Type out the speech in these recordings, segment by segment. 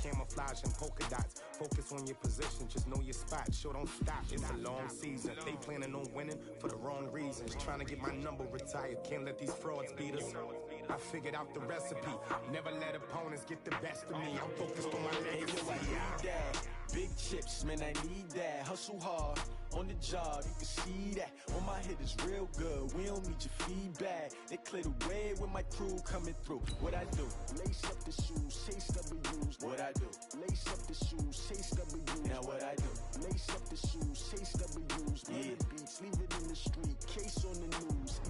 camouflage and polka dots. Focus on your position, just know your spot. Sure, don't stop, it's a long season. They planning on winning for the wrong reasons. Trying to get my number retired, can't let these frauds beat us. I figured out the recipe, never let opponents get the best of me. I'm focused on my legacy. Big chips, man, I need that. Hustle hard, on the job, you can see that. On my head is real good, we don't need your feedback. They clear the way with my crew coming through. What I do? Lace up the shoes, chase W's. What I do? Lace up the shoes, chase W's. Now what I do? Lace up the shoes, chase W's. Yeah, beats, leave it in the street, case on the news.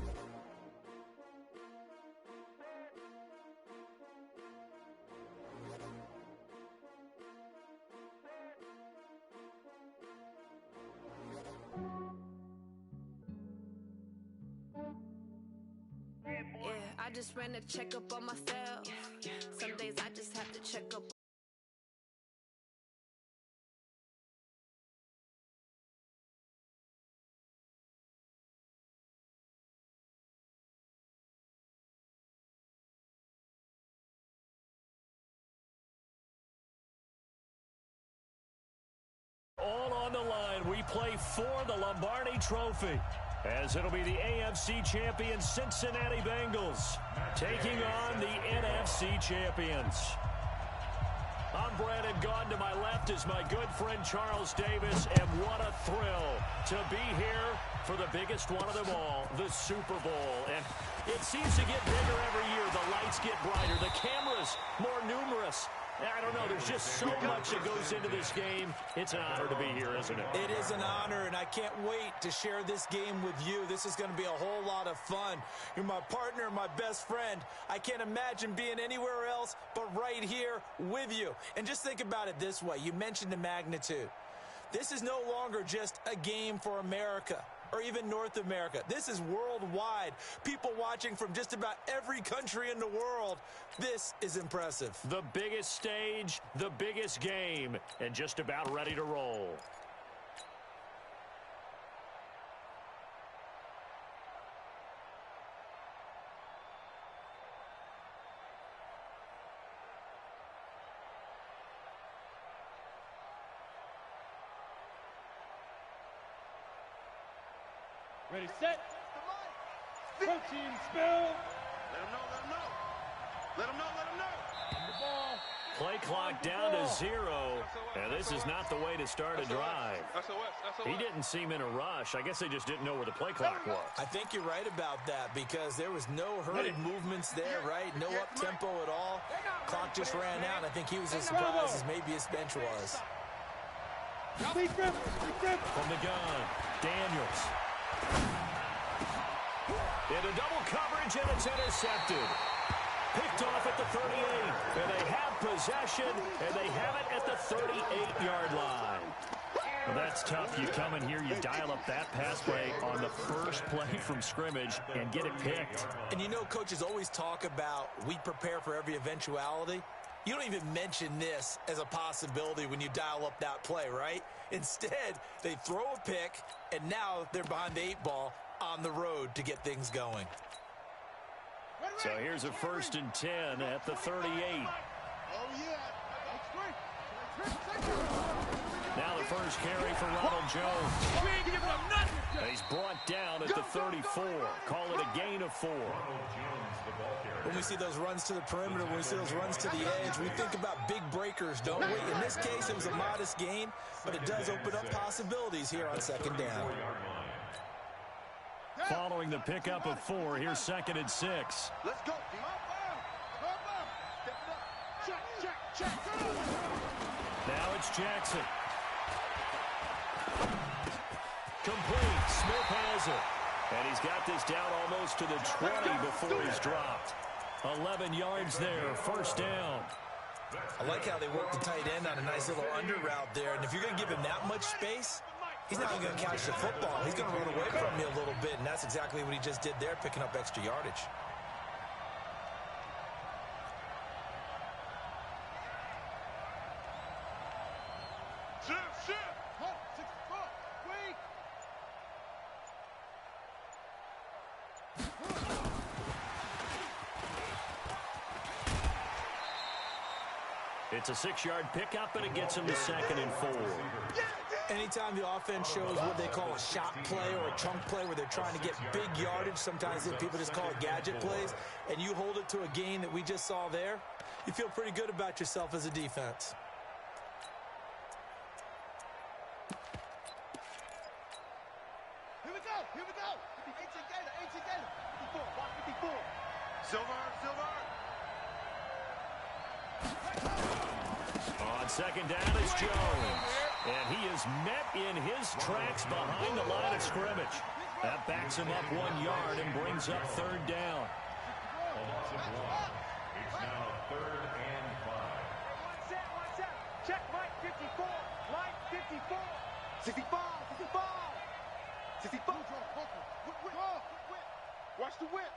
Yeah, I just ran a checkup on myself. Some days I just have to check up. All on the line, we play for the Lombardi Trophy, as it'll be the AFC champion Cincinnati Bengals taking on the NFC champions. I'm Brandon Gaudin. To my left is my good friend Charles Davis, and what a thrill to be here for the biggest one of them all, the Super Bowl. And it seems to get bigger every year. The lights get brighter, the cameras more numerous. I don't know, there's just so much that goes into this game. It's an honor to be here, isn't it? It is an honor, and I can't wait to share this game with you. This is going to be a whole lot of fun. You're my partner, my best friend. I can't imagine being anywhere else but right here with you. And just think about it this way. You mentioned the magnitude. This is no longer just a game for America or even North America. This is worldwide. People watching from just about every country in the world. This is impressive. The biggest stage, the biggest game, and just about ready to roll. Ready, set. Protein spill. Let him know, let him know. Let him know, let him know. The ball. Play clock down to 0, and this is not the way to start a drive. He didn't seem in a rush. I guess they just didn't know where the play clock was. I think you're right about that because there was no hurried movements there, right? No up-tempo at all. Clock just ran out. I think he was as surprised as maybe his bench was. From the gun, Daniels. Into double coverage, and it's intercepted. Picked off at the 38, and they have possession, and they have it at the 38-yard line. Well, that's tough. You come in here, you dial up that pass play on the first play from scrimmage and get it picked. And you know, coaches always talk about we prepare for every eventuality. You don't even mention this as a possibility when you dial up that play, right? Instead, they throw a pick, and now they're behind the 8 ball on the road to get things going. So here's a 1st and 10 at the 38. Now the first carry for Ronald Jones. We ain't giving them nothing. And he's brought down at the 34. Call it a gain of 4. When we see those runs to the perimeter, when we see those runs to the edge, we think about big breakers, don't we? In this case, it was a modest gain, but it does open up possibilities here on 2nd down. Following the pickup of 4, here's 2nd and 6. Let's go. Check. Now it's Jackson. Complete. Smith has it. And he's got this down almost to the 20 before he's dropped. 11 yards there, 1st down. I like how they work the tight end on a nice little under route there. And if you're going to give him that much space, he's not even going to catch the football. He's going to run away from you a little bit, and that's exactly what he just did there, picking up extra yardage. It's a 6-yard pickup, and it gets him to 2nd and 4. Anytime the offense shows what they call a shot play or a chunk play where they're trying to get big yardage, sometimes people just call it gadget plays, and you hold it to a gain that we just saw there, you feel pretty good about yourself as a defense. Here we go. 18 Gator. 54, box 54. Silver. On 2nd down, it's Jones. And he is met in his tracks behind the line of scrimmage. That backs him up 1 yard and brings up 3rd down. It's now 3rd and 5. One set. Check Mike 54. Line 54. 65. Watch the whip.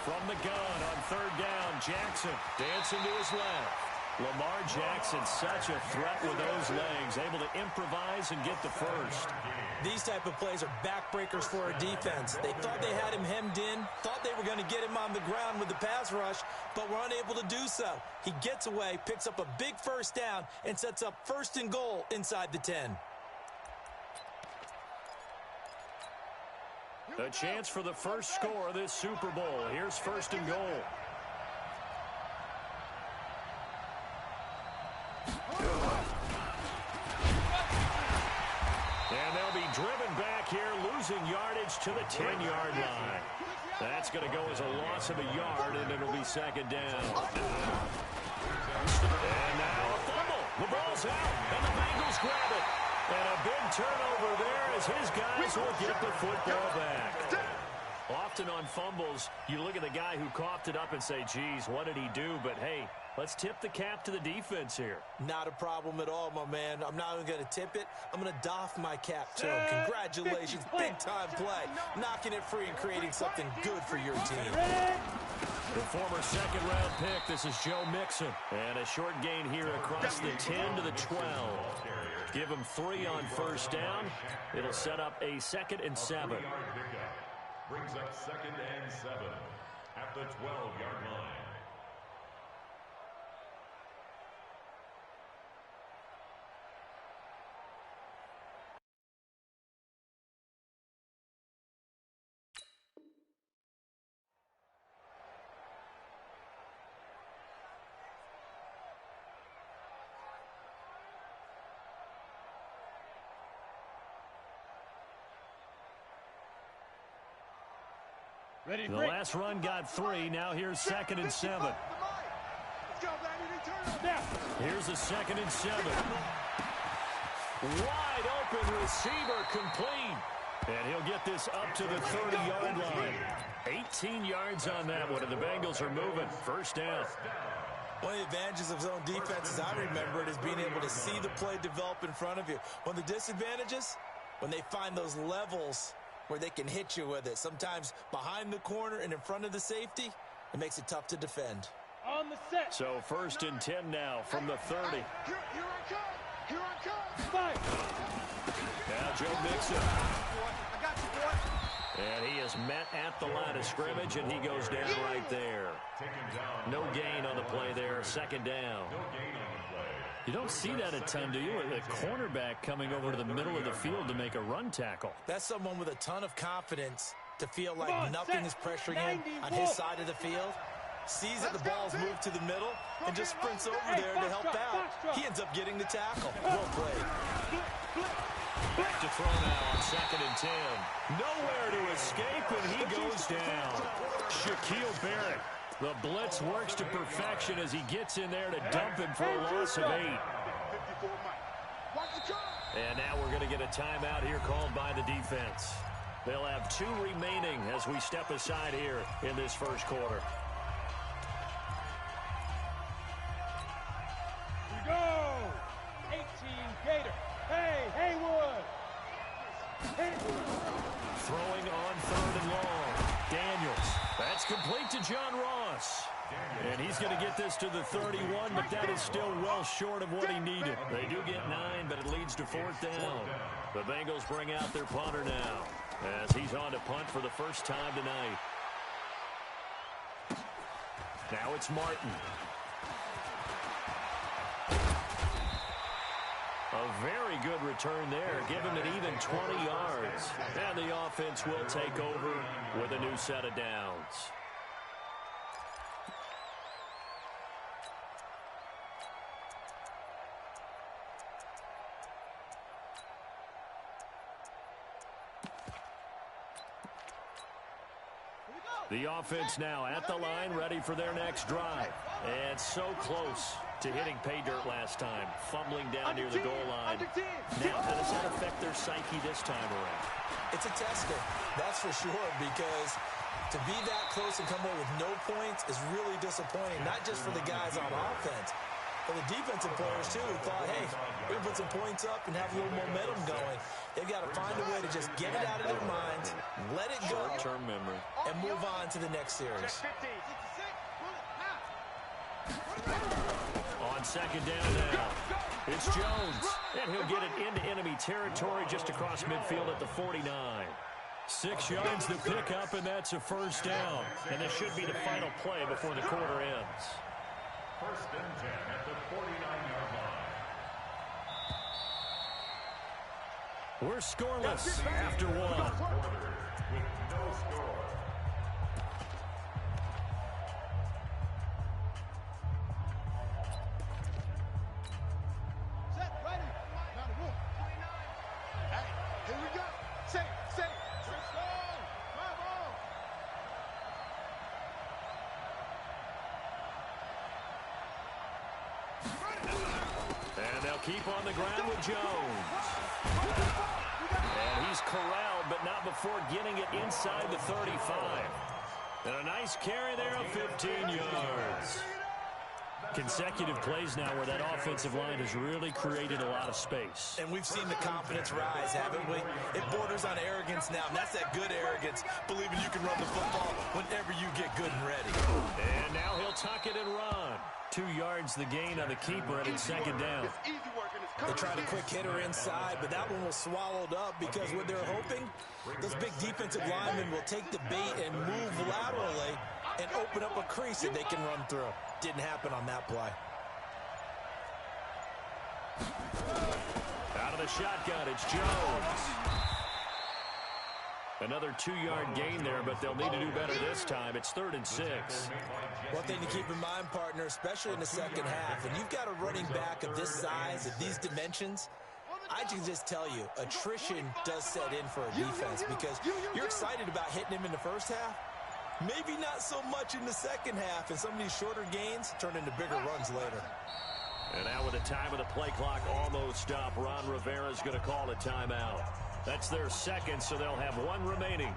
From the gun on 3rd down, Jackson dancing to his left. Lamar Jackson, such a threat with those legs, able to improvise and get the first. These type of plays are backbreakers for a defense. They thought they had him hemmed in, thought they were going to get him on the ground with the pass rush, but were unable to do so. He gets away, picks up a big 1st down, and sets up 1st and goal inside the 10. A chance for the first score of this Super Bowl. Here's 1st and goal. And they'll be driven back here, losing yardage to the 10-yard line. That's going to go as a loss of a yard, and it'll be 2nd down. And now a fumble. The ball's out, and the Bengals grab it. And a big turnover there as his guys will get the football back. Often on fumbles, you look at the guy who coughed it up and say, geez, what did he do? But, hey, let's tip the cap to the defense here. Not a problem at all, my man. I'm not even going to tip it. I'm going to doff my cap to him. Congratulations, big-time play. Knocking it free and creating something good for your team. The former 2nd-round pick, this is Joe Mixon. And a short gain here across the 10 to the 12. Give him 3 on 1st down. It'll set up a 2nd and 7. Brings up 2nd and 7 at the 12-yard line. The last run got 3. Now here's 2nd and 7. Here's a 2nd and 7. Wide open receiver complete. And he'll get this up to the 30-yard line. 18 yards on that one, and the Bengals are moving. 1st down. One of the advantages of zone defense, as I remember it, is being able to see the play develop in front of you. One of the disadvantages, when they find those levels where they can hit you with it. Sometimes behind the corner and in front of the safety, it makes it tough to defend. On the set. So 1st and 10 now from the 30. Here I come. Five. Now Joe Mixon. I got you, boy. And he is met at the line of scrimmage, and he goes down right there. No gain on the play there. 2nd down. You don't see that a ton, do you? A cornerback coming over to the middle of the field to make a run tackle. That's someone with a ton of confidence to feel like nothing is pressuring him on his side of the field. Sees that the ball's moved to the middle and just sprints over there to help out. He ends up getting the tackle. Well played. Back to throw now on 2nd and 10. Nowhere to escape, and he goes down. Shaquille Barrett. The blitz works to perfection as he gets in there to dump him for a loss of 8. And now we're going to get a timeout here called by the defense. They'll have 2 remaining as we step aside here in this 1st quarter. We go. 18 Gator. Hey, Haywood. Throwing on 3rd and long. Daniels. That's complete to John Ross. And he's going to get this to the 31, but that is still well short of what he needed. They do get 9, but it leads to 4th down. The Bengals bring out their punter now as he's on to punt for the first time tonight. Now it's Martin. good return there. Give him an even 20 yards. And the offense will take over with a new set of downs. The offense now at the line, ready for their next drive. And so close to hitting pay dirt last time, fumbling down near the goal line. Now, how does that affect their psyche this time around? It's a tester, that's for sure, because to be that close and come away with no points is really disappointing, not just for the guys on offense, but the defensive players, too, who thought, hey, we can put some points up and have a little momentum going. They've got to find a way to just get it out of their minds, let it go, short-term memory, and move on to the next series. On second down now, it's Jones, and he'll get it into enemy territory just across midfield at the 49. 6 yards to pick up, and that's a first down. And this should be the final play before the quarter ends. First and 10 at the 49-yard line. We're scoreless after one. Quarter with no score. Set, ready. Now the move. Hey, here we go. Say, let's go. Come on. And they'll keep on the ground with Jones. And he's corralled, but not before getting it inside the 35. And a nice carry there of 15 yards. Consecutive plays now where that offensive line has really created a lot of space. And we've seen the confidence rise, haven't we? It borders on arrogance now, and that's that good arrogance, believing you can run the football whenever you get good and ready. And now he'll tuck it and run. 2 yards the gain on the keeper, and it's second down. They tried a quick hitter inside, but that one was swallowed up because what they're hoping, those big defensive linemen will take the bait and move laterally and open up a crease that they can run through. Didn't happen on that play. Out of the shotgun, it's Jones. Another 2-yard gain there, but they'll need to do better this time. It's 3rd and 6. One thing to keep in mind, partner, especially in the second half, and you've got a running back of this size, of these dimensions, I can just tell you, attrition does set in for a defense because you're excited about hitting him in the first half. Maybe not so much in the second half, and some of these shorter gains turn into bigger runs later. And now with the time of the play clock almost stopped, Ron Rivera's going to call a timeout. That's their second, so they'll have one remaining.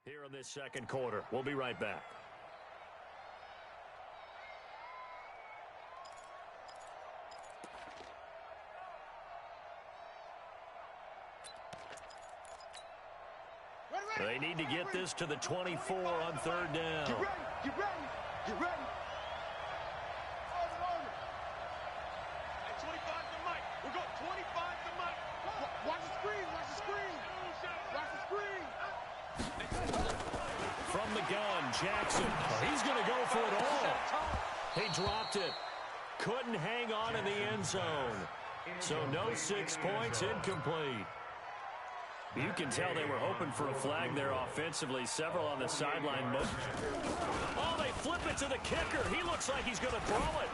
Here in this second quarter. We'll be right back. They need to get this to the 24 on third down. Get ready, get ready, get ready. At 25 to Mike. We're going 25 to Mike. Watch the screen, watch the screen. Watch the screen. From the gun, Jackson. He's going to go for it all. He dropped it. Couldn't hang on in the end zone. So no 6 points, incomplete. You can tell they were hoping for a flag there offensively. Several on the sideline. Oh, they flip it to the kicker. He looks like he's going to throw it.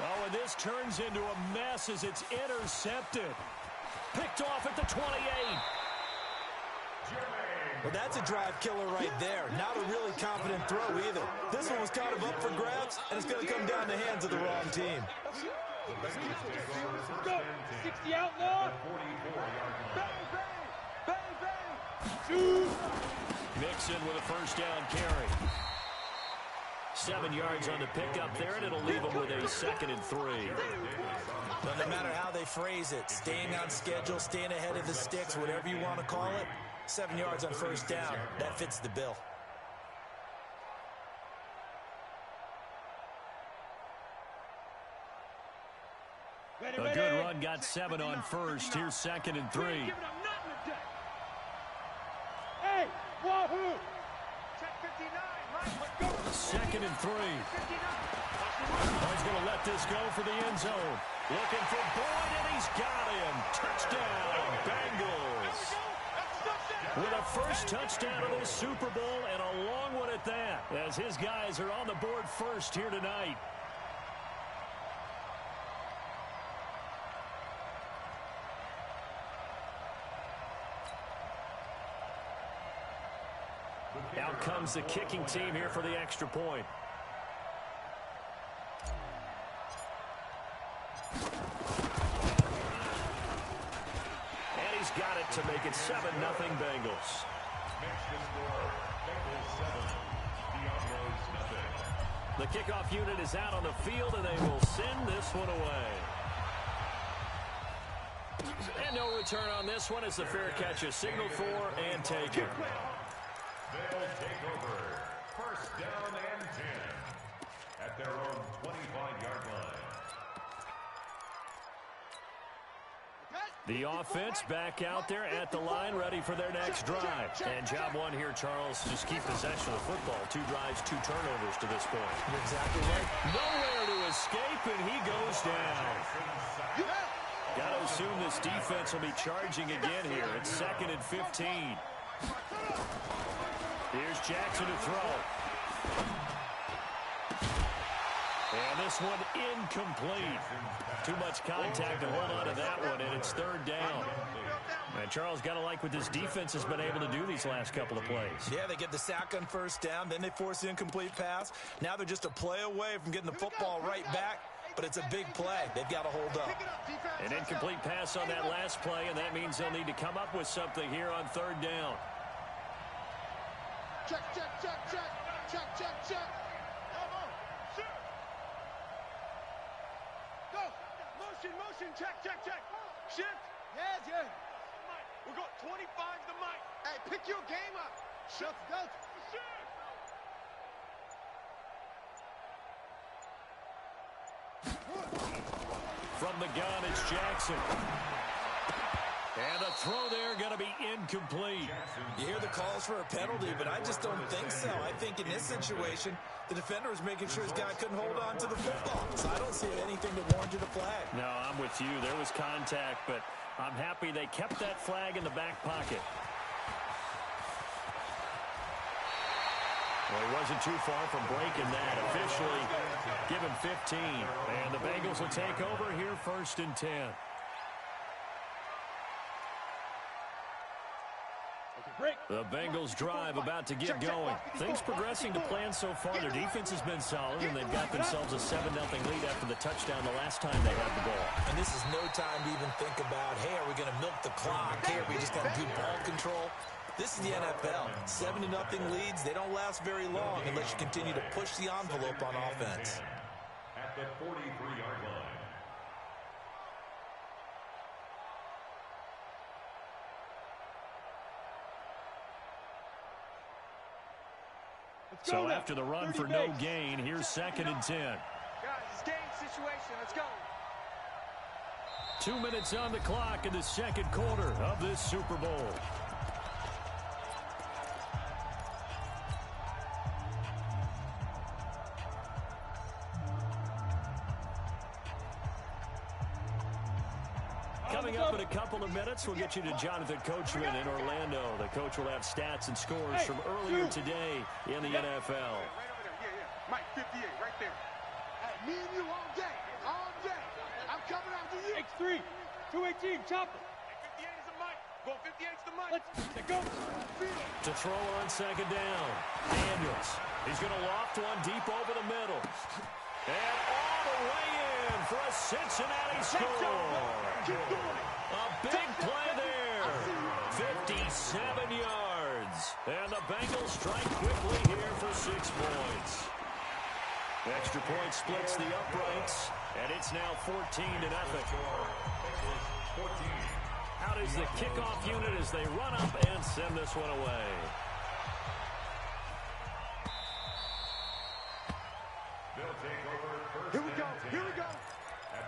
Oh, and this turns into a mess as it's intercepted. Picked off at the 28. Well, that's a drive killer right there. Not a really confident throw either. This one was kind of up for grabs, and it's going to come down the hands of the wrong team. Let's go. 60 outlaw. Bang, bang, bang, bang. Shoot. Mixon with a first down carry. 7 yards on the pickup there, and it'll leave them with a 2nd and 3. But no matter how they phrase it, staying on schedule, staying ahead of the sticks, whatever you want to call it, 7 yards on first down, that fits the bill. A good run, got 7 on first. Here's 2nd and 3. Hey, wahoo! Check 59, right? Let's go. 2nd and 3. He's going to let this go for the end zone. Looking for Boyd, and he's got him. Touchdown, Bengals. With a first touchdown of this Super Bowl, and a long one at that, as his guys are on the board first here tonight. Out comes the kicking team here for the extra point. And he's got it to make it 7-0 Bengals. The kickoff unit is out on the field, and they will send this one away. And no return on this one as the fair catch is signaled for and taken. They'll take over. First down and 10 at their own 25-yard line. The offense back out there at the line, ready for their next drive. And job one here, Charles, just keep possession of the football. 2 drives, 2 turnovers to this point. You're exactly right. Nowhere to escape, and he goes down. Got to assume this defense will be charging again here. It's 2nd and 15. Here's Jackson to throw. And this one incomplete. Too much contact to hold on to that one, and it's 3rd down. And Charles, got to like what this defense has been able to do these last couple of plays. Yeah, they get the sack on first down, then they force the incomplete pass. Now they're just a play away from getting the football right back, but it's a big play. They've got to hold up. An incomplete pass on that last play, and that means they'll need to come up with something here on 3rd down. Check, check, check, check. Check, check, check. Come on. Shoot. Go. Motion, motion. Check, check, check. Shift. Yes, yes. We're going 25 to Mike. Hey, pick your game up. Shift. Go. Shift. From the gun, it's Jackson. And the throw there going to be incomplete. You hear the calls for a penalty, but I just don't think so. I think in this situation, the defender was making sure his guy couldn't hold on to the football. So I don't see anything that warranted a flag. No, I'm with you. There was contact, but I'm happy they kept that flag in the back pocket. Well, he wasn't too far from breaking that. Officially given 15. And the Bengals will take over here 1st and 10. The Bengals drive about to get going. Things progressing to plan so far. Their defense has been solid, and they've got themselves a 7-0 lead after the touchdown the last time they had the ball. And this is no time to even think about, hey, are we going to milk the clock? Hey, are we just going to do ball control? This is the NFL. 7-0 leads, they don't last very long unless you continue to push the envelope on offense. At the 43-yard line. So after the run for no gain, here's 2nd and 10. Guys, it's game situation. Let's go. 2 minutes on the clock in the second quarter of this Super Bowl. Coming up in a couple of minutes, we'll get you to Jonathan Coachman in Orlando. The coach will have stats and scores from earlier today in the NFL. Right over there. Yeah. Mike, 58, right there. Hey, me and you all day. All day. I'm coming after you. X3, 218, chopper. 58 is the Mike. Go 58 is the Mike. Let's go. To throw on 2nd down, Daniels. He's going to loft one deep over the middle. And all the way in for a Cincinnati score. A big play there. 57 yards. And the Bengals strike quickly here for 6 points. Extra point splits the uprights, and it's now 14-0. Out is the kickoff unit as they run up and send this one away. They'll take over first. Here we go. Here we go.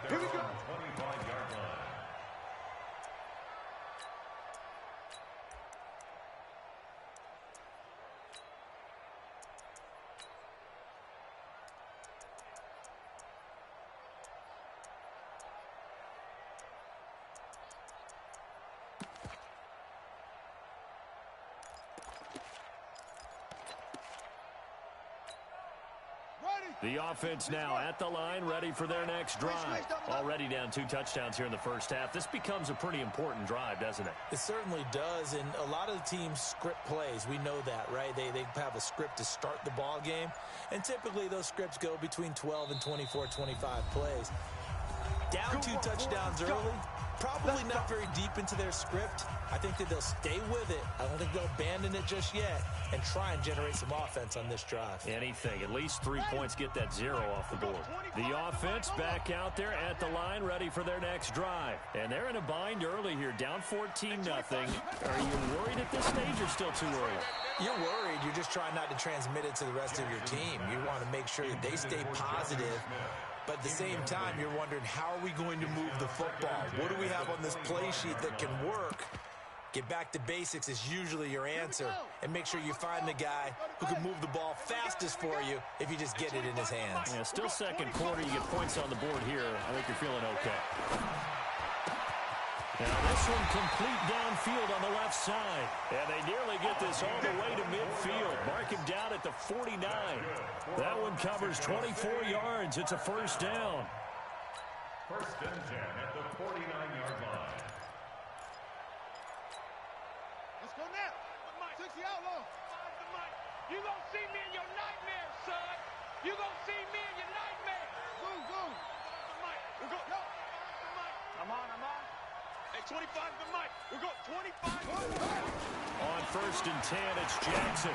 Here we go. 25-yard line. The offense now at the line, ready for their next drive. Already down 2 touchdowns here in the first half. This becomes a pretty important drive, doesn't it? It certainly does, and a lot of the teams script plays. We know that, right? They have a script to start the ball game, and typically those scripts go between 12 and 24, 25 plays. Down 2 touchdowns early, probably not very deep into their script. I think that they'll stay with it. I don't think they'll abandon it just yet and try and generate some offense on this drive. Anything. At least 3 points get that 0 off the board. The offense back out there at the line, ready for their next drive. And they're in a bind early here, down 14-0. Are you worried at this stage or still too early? You're worried. You're just trying not to transmit it to the rest of your team. You want to make sure that they stay positive. But at the same time, you're wondering, how are we going to move the football? What do we have on this play sheet that can work? Get back to basics is usually your answer. And make sure you find the guy who can move the ball fastest for you if you just get it in his hands. Yeah, still second quarter. You get points on the board here. I think you're feeling okay. Now this one complete downfield on the left side. And they nearly get this all the way to midfield. Mark him down at the 49. That one covers 24 yards. It's a first down. First and 10 at the 49-yard line. Let's go now. 60 outlaw. You gonna see me in your nightmare, son. You gonna see me in your nightmare. Go. We go. I'm on. Hey, 25 the mic. We go 25. On first and 10, it's Jackson.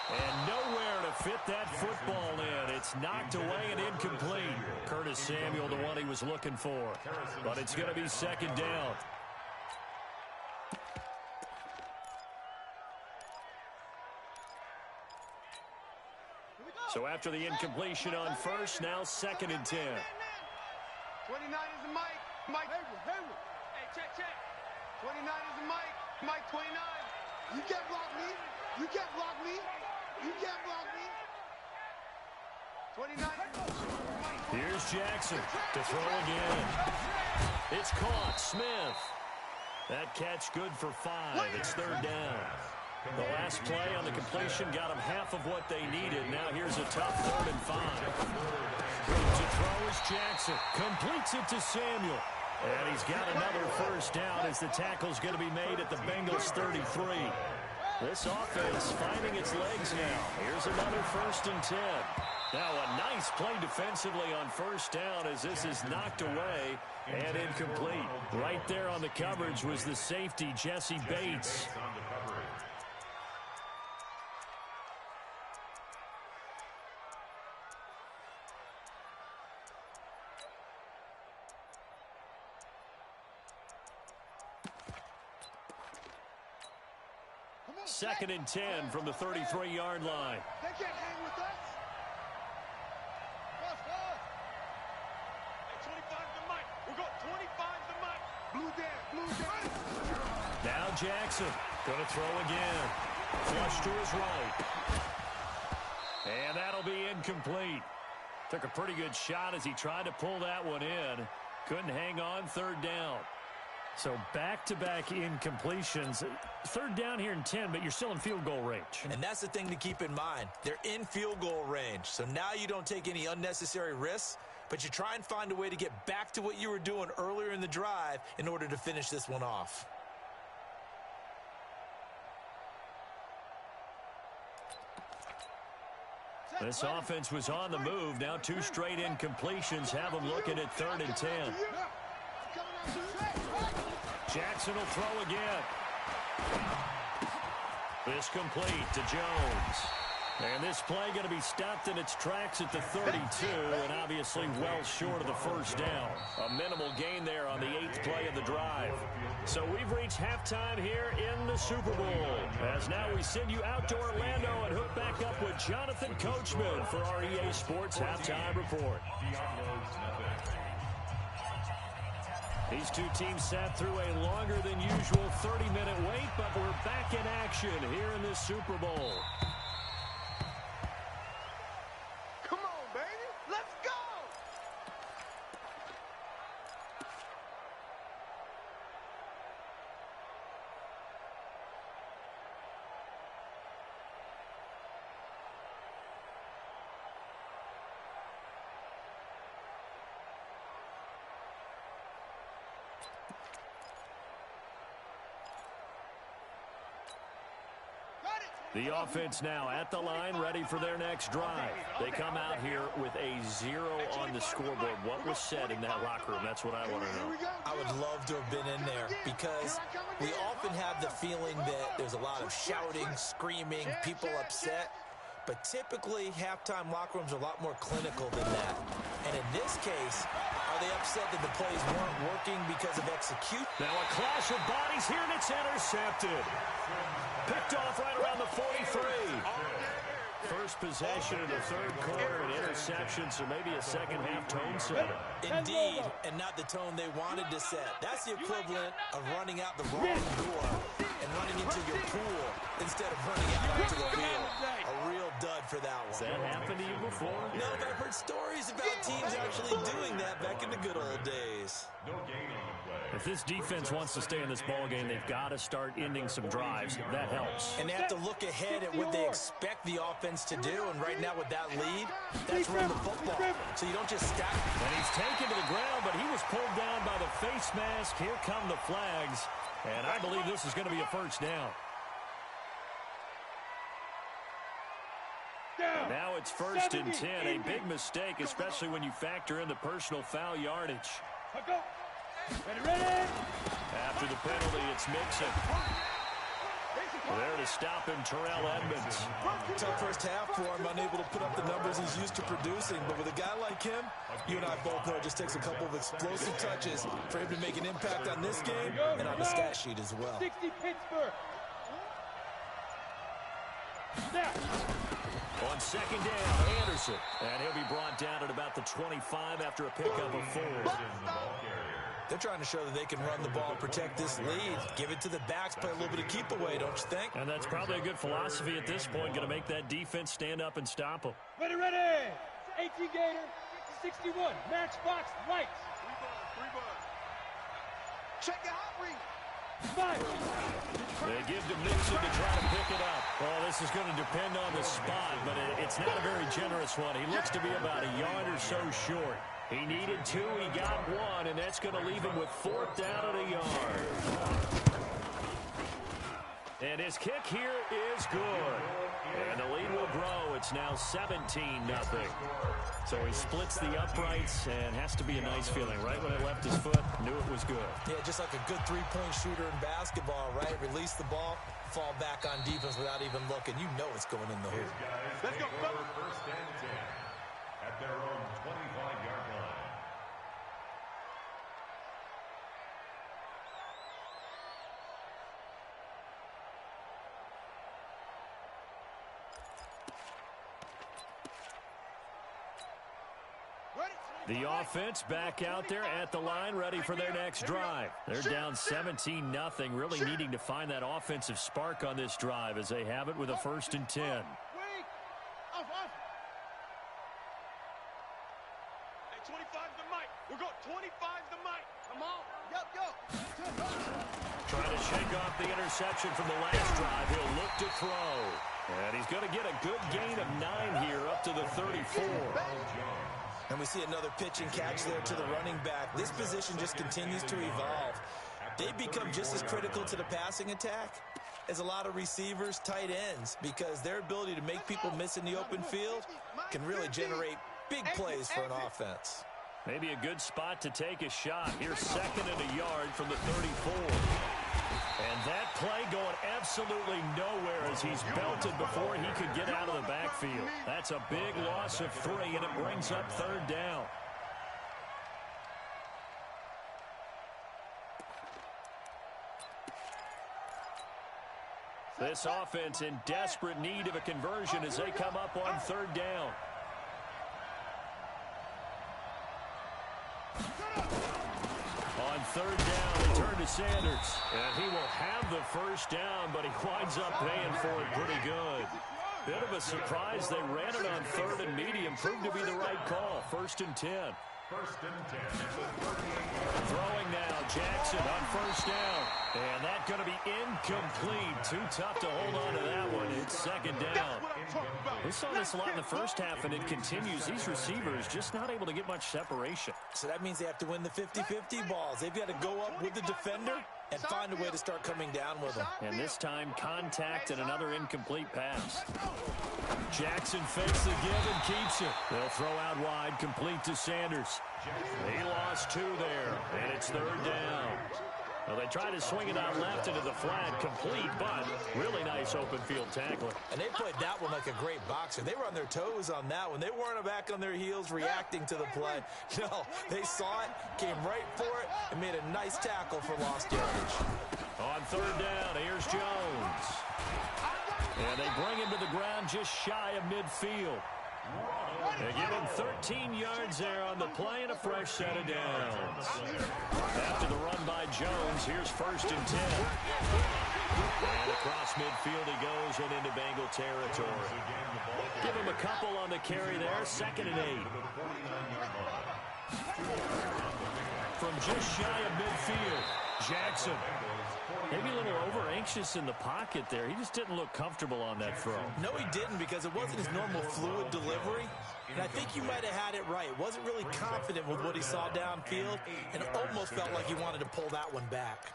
And nowhere to fit that football in. It's knocked away and incomplete. Curtis Samuel, the one he was looking for. But it's going to be second down. So after the incompletion on first, now second and 10. 29 is the Mike. Mike. Hayward. Hey, check. 29 is the Mike. Mike 29. You can't block me. You can't block me. You can't block me. 29. Here's Jackson to throw again. It's caught. Smith. That catch good for 5. It's third down. The last play on the completion got them half of what they needed. Now here's a tough 3rd and 5. To throw is Jackson. Completes it to Samuel. And he's got another first down as the tackle's going to be made at the Bengals 33. This offense finding its legs now. Here's another first and 10. Now a nice play defensively on first down as this is knocked away and incomplete. Right there on the coverage was the safety, Jesse Bates. 2nd and 10 from the 33-yard line. They can't hang with us. Hey, 25 to Mike. We'll go 25 to Mike. Blue down. Now Jackson going to throw again. Flush to his right. And that'll be incomplete. Took a pretty good shot as he tried to pull that one in. Couldn't hang on, 3rd down. So back-to-back incompletions. 3rd down here in 10, but you're still in field goal range. And that's the thing to keep in mind. They're in field goal range. So now you don't take any unnecessary risks, but you try and find a way to get back to what you were doing earlier in the drive in order to finish this one off. This offense was on the move. Now 2 straight incompletions have them looking at 3rd and 10. Jackson will throw again. This complete to Jones. And this play going to be stopped in its tracks at the 32, and obviously well short of the 1st down. A minimal gain there on the 8th play of the drive. So we've reached halftime here in the Super Bowl. As now we send you out to Orlando and hook back up with Jonathan Coachman for our EA Sports Halftime Report. These two teams sat through a longer than usual 30-minute wait, but we're back in action here in the Super Bowl. Come on, baby. Let's go. The offense now at the line, ready for their next drive. They come out here with a 0 on the scoreboard. What was said in that locker room? That's what I want to know. I would love to have been in there because we often have the feeling that there's a lot of shouting, screaming, people upset. But typically, halftime locker rooms are a lot more clinical than that. And in this case, are they upset that the plays weren't working because of execution? Now a clash of bodies here, and it's intercepted. Picked off right around the 43. First possession of the 3rd quarter, an interception, so maybe a second-half tone setter. Indeed, and not the tone they wanted to set. That's the equivalent of running out the wrong door and running into your pool instead of running out onto the field. A real dud for that one. Has that happened to you before? No, but I've heard stories about teams actually doing that back in the good old days. No gain on the play. If this defense wants to stay in this ballgame, they've got to start ending some drives. That helps. And they have to look ahead at what they expect the offense to do. And right now with that lead, that's run the football. So you don't just stack. And he's taken to the ground, but he was pulled down by the face mask. Here come the flags. And I believe this is going to be a 1st down. Now it's 1st and 10. A big mistake, especially when you factor in the personal foul yardage. Ready. After the penalty, it's Mixon. There to stop him, Terrell Edmonds. Tough first half for him, unable to put up the numbers he's used to producing. But with a guy like him, you and I both know it just takes a couple of explosive touches for him to make an impact on this game and on the stat sheet as well. 60 Pittsburgh. On 2nd down, Anderson. And he'll be brought down at about the 25 after a pickup of 4. They're trying to show that they can run the ball, protect this lead, give it to the backs, play a little bit of keep away, don't you think? And that's probably a good philosophy at this point, going to make that defense stand up and stop them. Ready. 18 Gator, 61, Matchbox Lights. 3 ball. Check it out, Reed. They give to Mixon to try to pick it up. Well, this is going to depend on the spot, but it's not a very generous one. He looks to be about a yard or so short. He needed 2, he got 1, and that's going to leave him with 4th down at a yard. And his kick here is good. And the lead will grow. It's now 17-0. So he splits the uprights and has to be a nice feeling. Right when it left his foot, knew it was good. Yeah, just like a good three-point shooter in basketball, right? Release the ball, fall back on defense without even looking. You know it's going in the hoop. Let's go. 1st and 10 at their own 25-yard line. The offense back out there at the line, ready for their next drive. They're down 17-0, really needing to find that offensive spark on this drive as they have it with a 1st and 10. Hey, 25 the mic. We got 25 the mic. Come on. Trying to shake off the interception from the last drive. He'll look to throw. And he's going to get a good gain of 9 here up to the 34. And we see another pitch and catch there to the running back. This position just continues to evolve. They become just as critical to the passing attack as a lot of receivers, tight ends, because their ability to make people miss in the open field can really generate big plays for an offense. Maybe a good spot to take a shot. Here's 2nd and a yard from the 34. And that play going absolutely nowhere as he's belted before he could get out of the backfield. That's a big loss of 3, and it brings up 3rd down. This offense in desperate need of a conversion as they come up on 3rd down. On 3rd down, they turn to Sanders. And he will have the 1st down, but he winds up paying for it pretty good. Bit of a surprise. They ran it on 3rd and medium. Proved to be the right call. 1st and 10. 1st and 10. Throwing now, Jackson on 1st down. And that's going to be incomplete. Too tough to hold on to that one. It's 2nd down. We saw this a lot in the first half, and it continues. These receivers just not able to get much separation. So that means they have to win the 50-50 balls. They've got to go up with the defender and find a way to start coming down with them. And this time, contact and another incomplete pass. Jackson fakes the give and keeps it. They'll throw out wide, complete to Sanders. He lost 2 there, and it's 3rd down. Well, they try to swing it out left into the flat, complete, but really nice open field tackling. And they played that one like a great boxer. They were on their toes on that one. They weren't back on their heels reacting to the play. No, they saw it, came right for it, and made a nice tackle for lost yardage. On 3rd down, here's Jones. And they bring him to the ground just shy of midfield. They give him 13 yards there on the play and a fresh set of downs. After the run by Jones, here's 1st and 10. And across midfield he goes and into Bengal territory. Give him a couple on the carry there, 2nd and 8. From just shy of midfield, Jackson. Maybe a little over-anxious in the pocket there. He just didn't look comfortable on that throw. No, he didn't, because it wasn't his normal fluid delivery. And I think you might have had it right. Wasn't really confident with what he saw downfield, and almost felt like he wanted to pull that one back.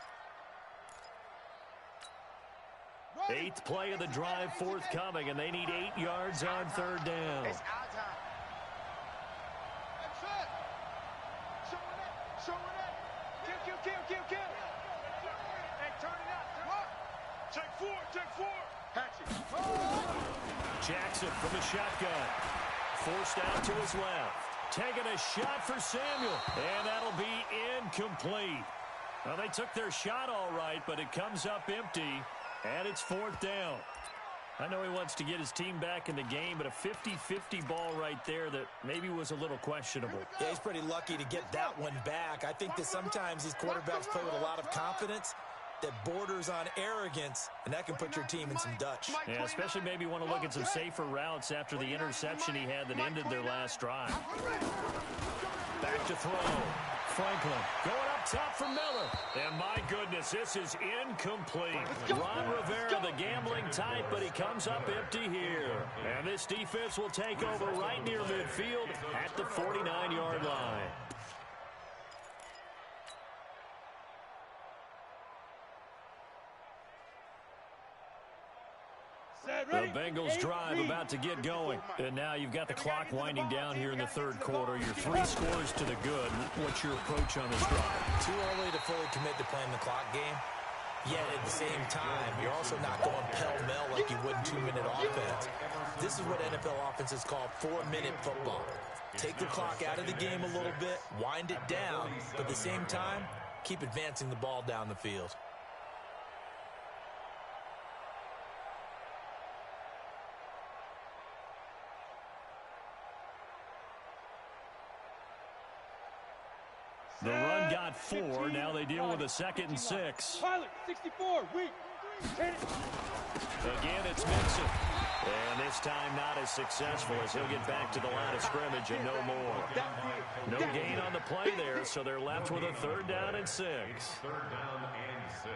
8th play of the drive forthcoming, and they need 8 yards on 3rd down. It's our time. That's it. Showing it. Showing it. Kill. Hey, turn it out. Take 4. Hatch it. Jackson from the shotgun. Forced out to his left. Taking a shot for Samuel. And that'll be incomplete. Well, they took their shot all right, but it comes up empty. And it's 4th down. I know he wants to get his team back in the game, but a 50-50 ball right there that maybe was a little questionable. Yeah, he's pretty lucky to get that one back. I think that sometimes these quarterbacks play with a lot of confidence that borders on arrogance, and that can put your team in some Dutch. Yeah, especially maybe want to look at some safer routes after the interception he had that ended their last drive. Back to throw. Franklin going up top for Miller. And my goodness, this is incomplete. Ron Rivera, the gambling type, but he comes up empty here. And this defense will take over right near midfield at the 49-yard line. The Bengals drive about to get going. And now you've got the clock winding down here in the 3rd quarter. Your 3 scores to the good. What's your approach on this drive? Too early to fully commit to playing the clock game. Yet at the same time, you're also not going pell-mell like you would in 2-minute offense. This is what NFL offenses call 4-minute football. Take the clock out of the game a little bit, wind it down, but at the same time, keep advancing the ball down the field. The run got 4. Now they deal with a 2nd and 6. Pilot, 64, weak. Again, it's Mixon. And this time not as successful as he'll get back to the line of scrimmage and no more. No gain on the play there, so they're left with a 3rd down and 6. 3rd down and 6.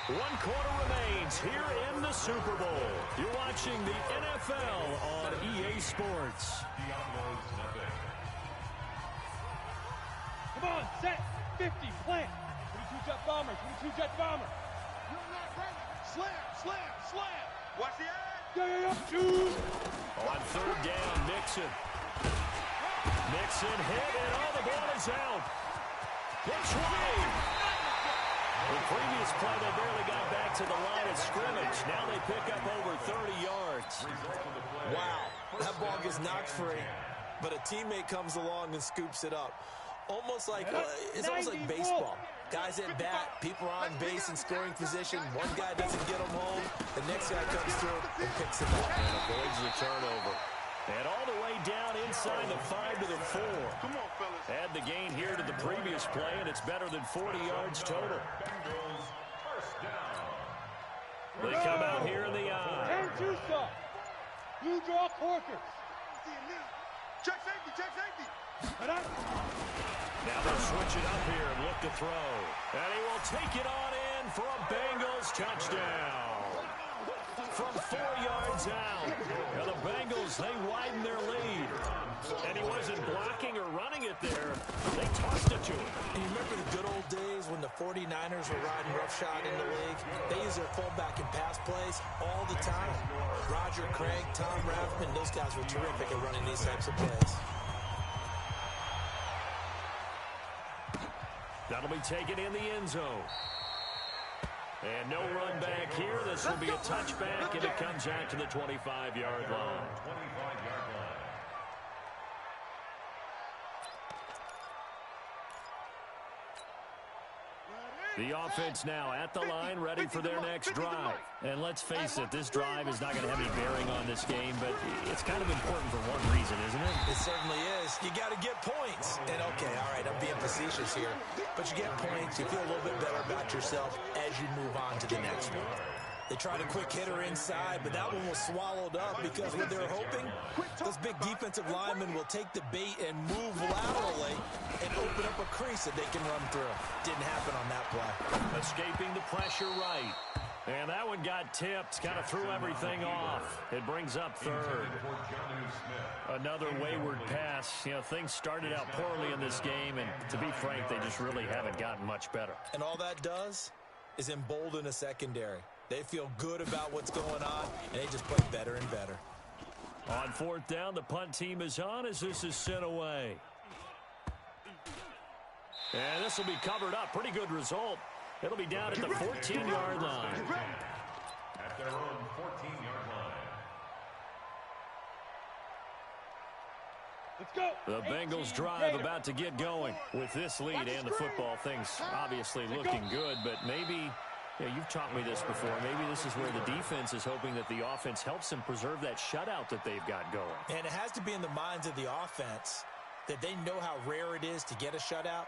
One quarter remains here in the Super Bowl. You're watching the NFL on EA Sports. Come on, set, 50, plant. 22 jet bomber, 22 jet bomber. Slam, slam, slam. Watch the edge. Yeah. Shoot. On 3rd down, Mixon. Mixon hit, and all the ball is out. Which way? The previous play, they barely got back to the line of scrimmage. Now they pick up over 30 yards. Wow, that ball gets knocked free, but a teammate comes along and scoops it up. Almost like, it's almost like baseball. Guys at bat, people are on base in scoring position. One guy doesn't get them home. The next guy comes through and picks him up. And avoids the turnover. And all the way down inside the 5 to the 4. Come on, fellas. Add the gain here to the previous play, and it's better than 40 yards total. They come out here in the eye. 10-2 stop. You draw corkers. Check safety, check safety. Now they'll switch it up here and look to throw. And he will take it on in for a Bengals touchdown. From 4 yards out. Now the Bengals, they widen their lead. And he wasn't blocking or running it there. They tossed it to him. You remember the good old days when the 49ers were riding roughshod in the league? They used their fullback in pass plays all the time. Roger Craig, Tom Rathman, those guys were terrific at running these types of plays. That'll be taken in the end zone. And no run back here. This will be a touchback, and it comes out to the 25-yard line. 25-yard line. The offense now at the line, ready for their next drive. And let's face it, this drive is not going to have any bearing on this game, but it's kind of important for one reason, isn't it? It certainly is. You got to get points. And, okay, all right, I'm being facetious here. But you get points, you feel a little bit better about yourself as you move on to the next one. They tried a quick hitter inside, but that one was swallowed up because what they're hoping, those big defensive linemen will take the bait and move laterally and open up a crease that they can run through. Didn't happen on that play. Escaping the pressure right. And that one got tipped, kind of threw everything off. It brings up 3rd. Another wayward pass. You know, things started out poorly in this game, and to be frank, they just really haven't gotten much better. And all that does is embolden a secondary. They feel good about what's going on, and they just play better and better. On 4th down, the punt team is on as this is sent away. And this will be covered up. Pretty good result. It'll be down at the 14-yard line. At their own 14-yard line. Let's go. The Bengals drive about to get going. With this lead and the football, things obviously looking good, but maybe... Yeah, you've taught me this before. Maybe this is where the defense is hoping that the offense helps them preserve that shutout that they've got going. And it has to be in the minds of the offense that they know how rare it is to get a shutout.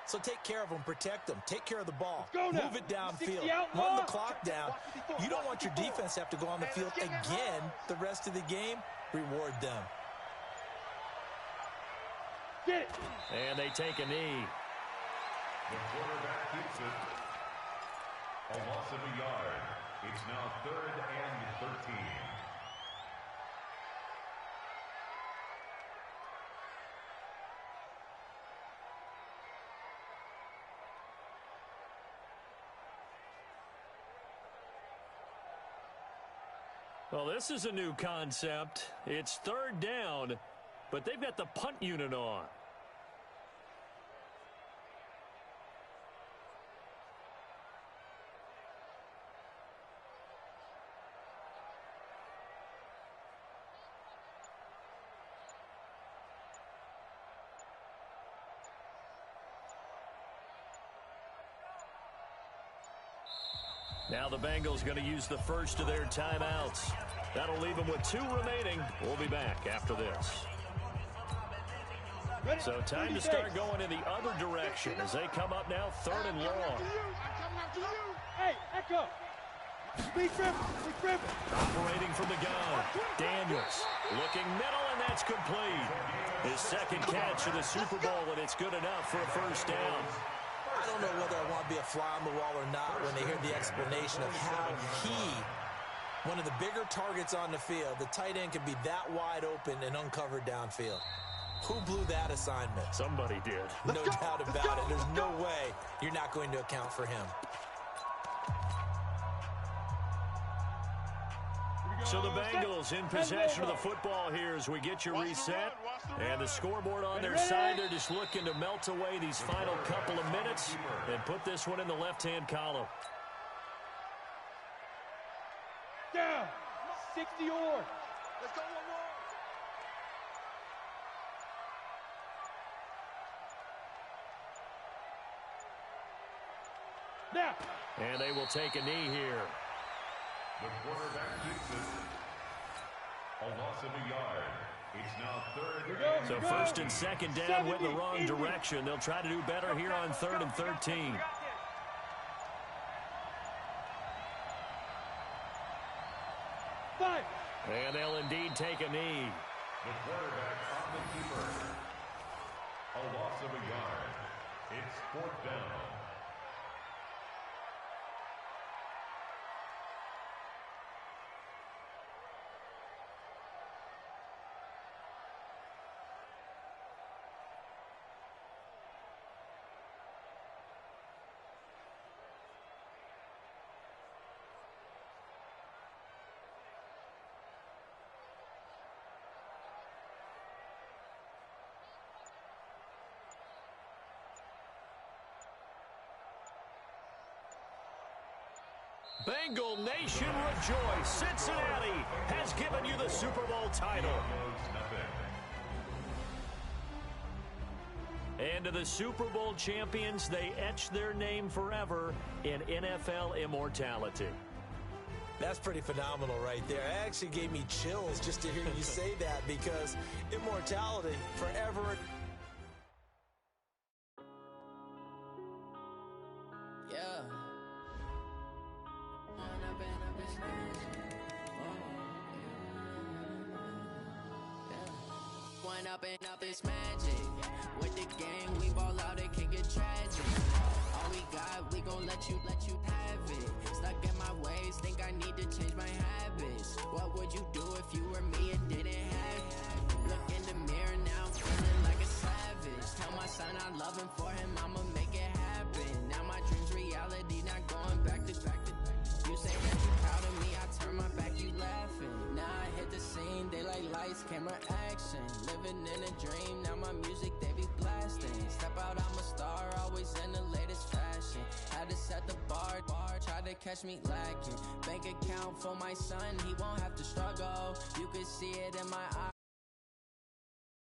So take care of them, protect them, take care of the ball, move it downfield, run the clock down. You don't want your defense to have to go on the field again the rest of the game. Reward them. Get it. And they take a knee. The quarterback keeps it. A loss of a yard. It's now 3rd and 13. Well, this is a new concept. It's 3rd down, but they've got the punt unit on. Now the Bengals going to use the first of their timeouts. That'll leave them with 2 remaining. We'll be back after this. So time to start going in the other direction as they come up now 3rd and long. Hey, Echo. Speed tripping. Operating from the gun. Daniels looking middle, and that's complete. His second catch of the Super Bowl, and it's good enough for a first down. I don't know whether I want to be a fly on the wall or not when they hear the explanation of how one of the bigger targets on the field, the tight end, can be that wide open and uncovered downfield. Who blew that assignment? Somebody did. No doubt about it. There's no way you're not going to account for him. So the Bengals in possession of the football here as we get you reset. And the scoreboard on their side, they're just looking to melt away these final couple of minutes and put this one in the left-hand column. Down. 60 or. Let's go one more. Now. And they will take a knee here. The quarterback keeps it. A loss of a yard. It's now 3rd. So 1st and 2nd down went in the wrong direction. They'll try to do better here on 3rd and 13. And they'll indeed take a knee. The quarterback on the keeper. A loss of a yard. It's 4th down. Bengal Nation rejoice. Cincinnati has given you the Super Bowl title. And to the Super Bowl champions, they etch their name forever in NFL immortality. That's pretty phenomenal right there. It actually gave me chills just to hear you say that, because immortality forever. Up this magic. With the game, we ball out, it can get tragic. All we got, we gon' let you have it. Stuck in my ways, think I need to change my habits. What would you do if you were me and didn't have it? Look in the mirror now, I'm feeling like a savage. Tell my son I love him, for him I'ma make it happen. Now my dream's reality, not going back to. You say that you proud of me, I turn my back, you laughing. Now I hit the scene, daylight lights, camera action. Living in a dream, now my music, they be blasting. Step out, I'm a star, always in the latest fashion. Had to set the bar, try to catch me lacking. Bank account for my son, he won't have to struggle. You could see it in my eyes.